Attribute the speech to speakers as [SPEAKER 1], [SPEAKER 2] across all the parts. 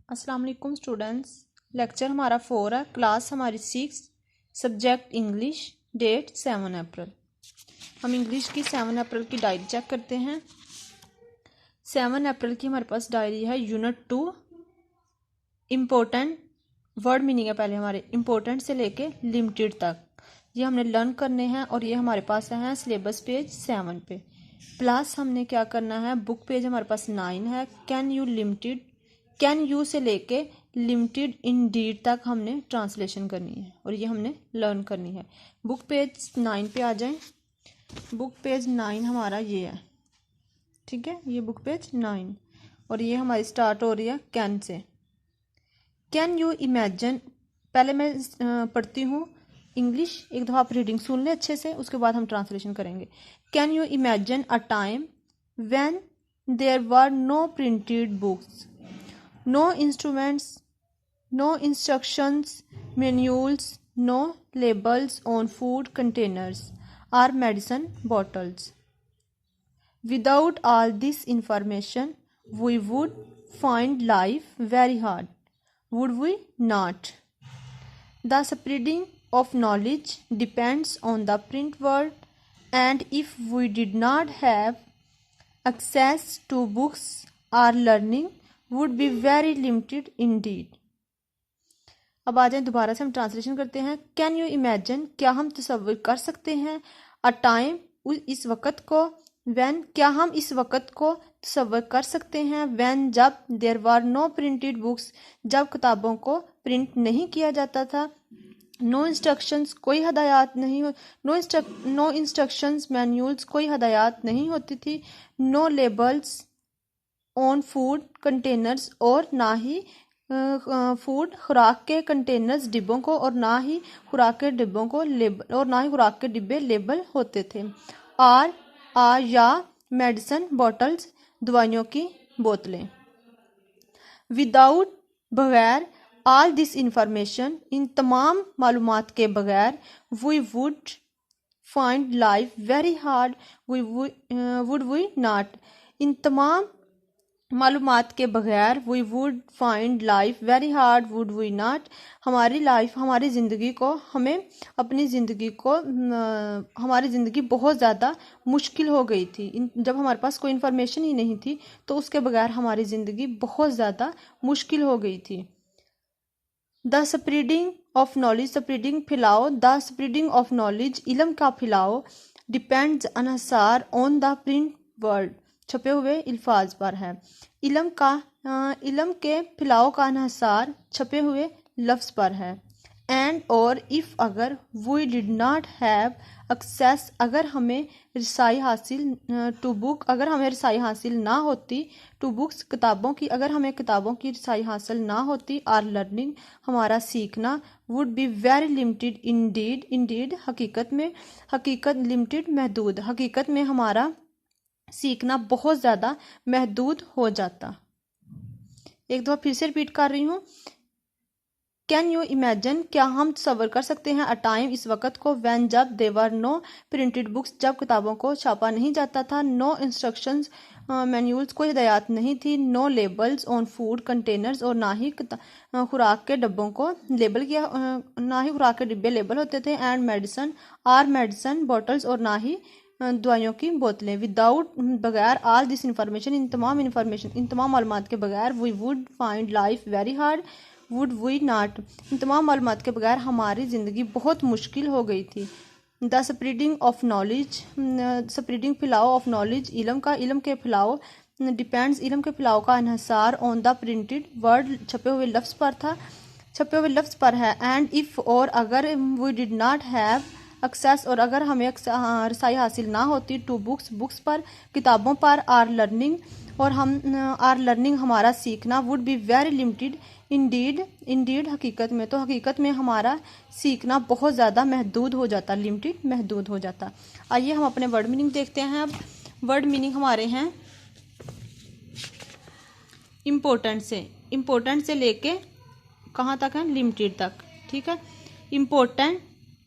[SPEAKER 1] अस्सलाम वालेकुम students. Lecture हमारा 4 है, क्लास हमारी 6, सब्जेक्ट इंग्लिश, डेट 7 अप्रैल। हम इंग्लिश की 7 अप्रैल की डायरी चेक करते हैं। 7 अप्रैल की हमारे पास डायरी है। यूनिट 2 इम्पोर्टेंट वर्ड मीनिंग है। पहले हमारे इम्पोर्टेंट से लेके लिमिटेड तक ये हमने लर्न करने हैं और ये हमारे पास है सिलेबस पेज 7 पे। प्लस हमने क्या करना है, बुक पेज हमारे पास 9 है। कैन यू से लेके लिमिटेड इन डीड तक हमने ट्रांसलेशन करनी है और ये हमने लर्न करनी है। बुक पेज 9 पे आ जाएं। बुक पेज 9 हमारा ये है, ठीक है। ये बुक पेज 9 और ये हमारी स्टार्ट हो रही है can say. Can you imagine, पहले मैं पढ़ती हूँ इंग्लिश, एक दफ़ा आप रीडिंग सुन लें अच्छे से, उसके बाद हम ट्रांसलेशन करेंगे। Can you imagine a time when there were no printed books, no instruments, no instructions, manuals, no labels on food containers or medicine bottles. Without all this information, we would find life very hard, would we not? The spreading of knowledge depends on the print world, and if we did not have access to books, our learning would be very limited indeed. अब आ जाए दोबारा से हम translation करते हैं। Can you imagine, क्या हम तस्वीर कर सकते हैं, अ टाइम, इस वक़्त को, व्हेन, क्या हम इस वक़्त को तस्वीर कर सकते हैं, व्हेन, जब, there were no printed books, जब किताबों को प्रिंट नहीं किया जाता था, नो इंस्ट्रक्शंस, कोई हदायत नहीं हो, नो इंस्ट्रक्शंस मैन्यूल्स, कोई हदायत नहीं होती थी, no labels on food containers, और ना ही फूड खुराक के कंटेनर्स डिब्बों को, और ना ही खुराक के डिब्बों को लेबल, और ना ही खुराक के डिब्बे लेबल होते थे। या मेडिसिन बॉटल्स, दवाइयों की बोतलें। विदाउट, बगैर, ऑल दिस इंफॉर्मेशन, इन तमाम मालूमात के बगैर, we would find life very hard, would we not, इन तमाम मालूमात के बगैर, we would find life very hard, would we not, हमारी लाइफ, हमारी ज़िंदगी को, हमें अपनी ज़िंदगी को, हमारी ज़िंदगी बहुत ज़्यादा मुश्किल हो गई थी। जब हमारे पास कोई इन्फॉर्मेशन ही नहीं थी तो उसके बगैर हमारी ज़िंदगी बहुत ज़्यादा मुश्किल हो गई थी। The spreading of knowledge, spreading फैलाओ, द स्प्रेडिंग ऑफ नॉलेज, इल्म का फैलाओ, डिपेंड्स अनसार ऑन द प्रिंट वर्ल्ड, छपे हुए अल्फाज पर है। इल्म के फैलाव का अनसार छपे हुए लफ्ज़ पर है। एंड, और, इफ़, अगर, we did not have access, अगर हमें रसाई हासिल, टू बुक, अगर हमें रसाई हासिल ना होती, टू बुक्स, किताबों की, अगर हमें किताबों की रसाई हासिल ना होती, आर लर्निंग, हमारा सीखना, would be very limited Indeed, हकीकत में, लिमिटेड, महदूद, हकीकत में हमारा सीखना बहुत ज़्यादा महदूद हो जाता। एक दफ़ा फिर से रिपीट कर रही हूँ। कैन यू इमेजिन, क्या हम तस्वर कर सकते हैं, अ टाइम, इस वक़्त को, व्हेन, जब, देवर नो प्रिंटेड बुक्स, जब किताबों को छापा नहीं जाता था, नो इंस्ट्रक्शंस मैन्यूल्स, कोई हिदायत नहीं थी, no labels on food containers, और ना ही खुराक के डब्बों को लेबल किया, ना ही खुराक के डिब्बे लेबल होते थे, एंड मेडिसिन बॉटल्स, और ना ही दवाइयों की बोतलें। विदाउट, बगैर, ऑल दिस इंफॉर्मेशन, इन तमाम मालूमात के बगैर, we would find life very hard, would we not, इन तमाम मालूमात के बगैर हमारी ज़िंदगी बहुत मुश्किल हो गई थी। The spreading of knowledge, spreading फैलाव ऑफ नॉलेज, इल्म के फैलाव, डिपेंड्स, इल्म के फैलाव का इन्हसार, ऑन द प्रिंटेड वर्ड, छपे हुए लफ्ज़ पर है। एंड, इफ़, और, अगर, we did not have access, और अगर हमें रसाई हासिल ना होती, टू बुक्स पर, किताबों पर, आर लर्निंग, और आर लर्निंग, हमारा सीखना, would be very limited Indeed, हकीकत में, तो हकीकत में हमारा सीखना बहुत ज़्यादा महदूद हो जाता, लिमिटेड, महदूद हो जाता। आइए हम अपने वर्ड मीनिंग देखते हैं। अब वर्ड मीनिंग हमारे हैं इम्पोर्टेंट से लेके कहाँ तक है, लिमिटेड तक, ठीक है। इम्पोर्टेंट,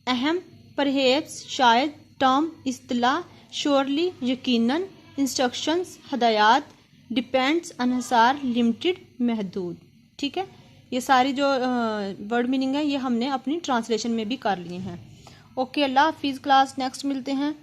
[SPEAKER 1] अहम, परहेप्स, शायद, टर्म, इस्तिलाह, श्योरली, यकीनन, इंस्ट्रक्शंस, हदायत, डिपेंड्स, अनहसार, लिमिटेड, महदूद, ठीक है, ये सारी जो वर्ड मीनिंग है ये हमने अपनी ट्रांसलेशन में भी कर लिए हैं। ओके, अल्लाह हाफिज़ क्लास, नेक्स्ट मिलते हैं।